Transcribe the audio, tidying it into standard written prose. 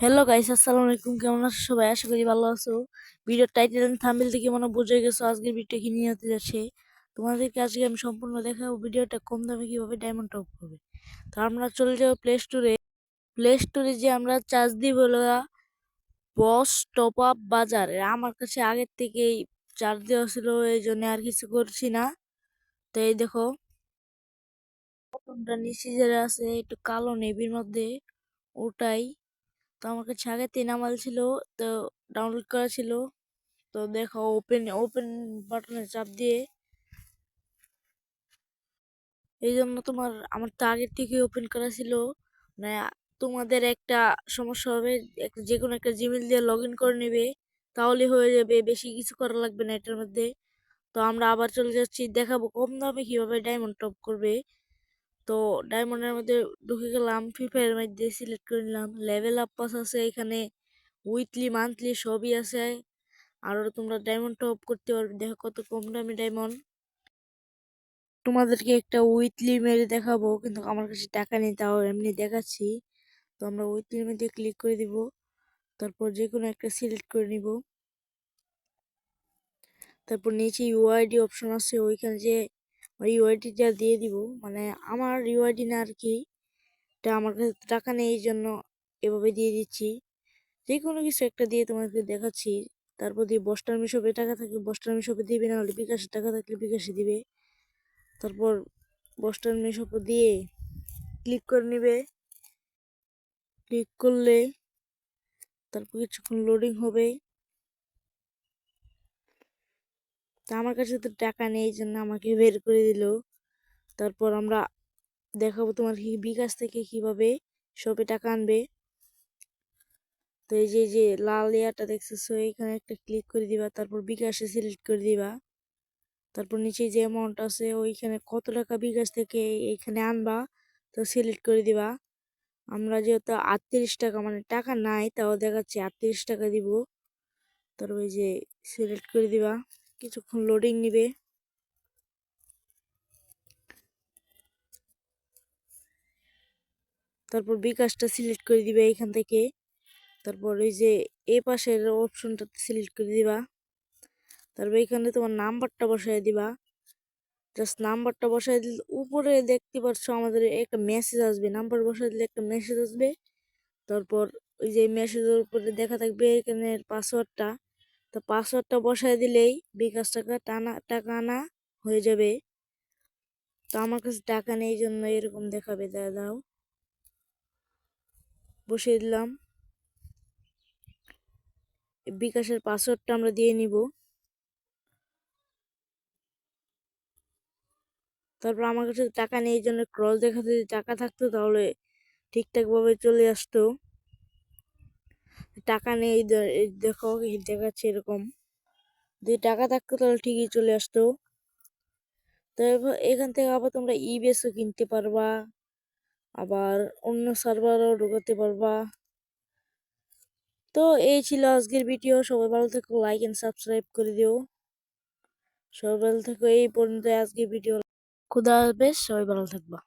Hello guys, আসসালামু আলাইকুম। কেমন আছো সবাই? আশা করি ভালো আছো। ভিডিওর টাইটেল এন্ড থাম্বনেল থেকে মনে বুঝে গেছো আজকের ভিডিওটা কি নিয়ে হতে যাচ্ছে। তোমাদেরকে আজকে আমি সম্পূর্ণ দেখাবো ভিডিওটা কম দামে কিভাবে ডায়মন্ড টপ করবে। তো আমরা চলে যাবো প্লে স্টোরে যে আমরা চার্জ দিব বস টপ আপ বাজার। আমার কাছে আগের থেকেই চার্জ দেওয়া ছিল, এই জন্য আর কিছু করছি না। তো এই দেখো, প্রথমটা নিচে যেটা আছে একটু কালো নেভির মধ্যে, ওটাই। তো আমার কাছে আগে 3 ছিল, তো ডাউনলোড করা ছিল। তো দেখো, ওপেন ওপেন বাটনে চাপ দিয়ে, এই জন্য আমার তো আগের থেকে ওপেন করা ছিল। মানে তোমাদের একটা সমস্যা হবে, যে কোনো একটা জিমেল দিয়ে লগ ইন করে নেবে, তাহলে হয়ে যাবে, বেশি কিছু করা লাগবে না এটার মধ্যে। তো আমরা আবার চলে যাচ্ছি, দেখাবো কম দামে কিভাবে ডায়মন্ড টপ করবে। তো ডায়মন্ডের মধ্যে ঢুকে গেলাম, ফ্রি ফায়ারের মধ্যে সিলেক্ট করে নিলাম। লেভেল আপ পাস আছে এখানে, উইকলি মান্থলি সবই আছে। আর তোমরা ডায়মন্ড টপ করতে পারবে। দেখো কত কম দামে ডায়মন্ড। তোমাদেরকে একটা উইকলি মেরে দেখাবো, কিন্তু আমার কাছে টাকা নেই, তাও এমনি দেখাচ্ছি। তো আমরা উইকলির মধ্যে ক্লিক করে দিব, তারপর যে কোনো একটা সিলেক্ট করে নিব। তারপর নিচে ইউআইডি অপশন আছে, ওইখানে যে ইউআইডিটা দিয়ে দিব। মানে আমার ইউআইডি না আর কি, এটা আমার কাছে টাকা নেই, এই জন্য এভাবে দিয়ে দিচ্ছি। যে কোনো কিছু একটা দিয়ে তোমাকে দেখাচ্ছি। তারপর দিয়ে বস্টার মিশপে টাকা থাকলে বস্টার মিশপে দিবে, না হলে বিকাশে টাকা থাকলে বিকাশে দিবে। তারপর বস্টার মিশপ দিয়ে ক্লিক করে নিবে। ক্লিক করলে তারপর কিছুক্ষণ লোডিং হবে। তা আমার কাছে তো টাকা নেই, এই জন্য আমাকে বের করে দিল। তারপর আমরা দেখাবো তোমার বিকাশ থেকে কিভাবে শপে টাকা আনবে। তো এই যে লাল ইয়ারটা দেখতেছো, এখানে একটা ক্লিক করে দিবা, তারপর বিকাশে সিলেক্ট করে দিবা। তারপর নিচে যে অ্যামাউন্ট আছে ওইখানে কত টাকা বিকাশ থেকে এখানে আনবা, তো সিলেক্ট করে দিবা। আমরা যেহেতু 38 টাকা, মানে টাকা নাই, তাও দেখাচ্ছি 38 টাকা দিব। তারপর ওই যে সিলেক্ট করে দিবা, কিছুক্ষণ লোডিং নিবে। তারপর বিকাশটা সিলেক্ট করে দিবে এখান থেকে। তারপর ওই যে এ পাশের অপশনটা সিলেক্ট করে দিবা। তারপর এখানে তোমার নাম্বারটা বসায় দিবা। জাস্ট নাম্বারটা বসায় দিলে উপরে দেখতে পাচ্ছ আমাদের একটা মেসেজ আসবে, নাম্বার বসায় দিলে একটা মেসেজ আসবে। তারপর ওই যে মেসেজের উপরে দেখা থাকবে এখানে পাসওয়ার্ডটা। তো পাসওয়ার্ডটা বসায় দিলেই বিকাশ টাকা আনা হয়ে যাবে। তো আমার কাছে টাকা নেই, এই জন্য এরকম দেখাবে। দাও, বসিয়ে দিলাম। বিকাশের পাসওয়ার্ডটা আমরা দিয়ে নিব। তারপর আমার কাছে টাকা নেই, এই জন্য ক্রস দেখাতে, যদি টাকা থাকতো তাহলে ঠিকঠাক ভাবে চলে আসতো। টাকা নেই, এই দেখো দেখাচ্ছে এরকম। যদি টাকা থাকতো তাহলে ঠিকই চলে আসতো। তো এখান থেকে আবার তোমরা ইবেসও কিনতে পারবা, আবার অন্য সার্ভারও ঢোকাতে পারবা। তো এই ছিল আজকের ভিডিও। সবাই ভালো থেকো, লাইক এন্ড সাবস্ক্রাইব করে দিও। সবাই ভালো থেকো। এই পর্যন্ত আজকের ভিডিও। খুদা হাফেজ, সবাই ভালো থাকবা।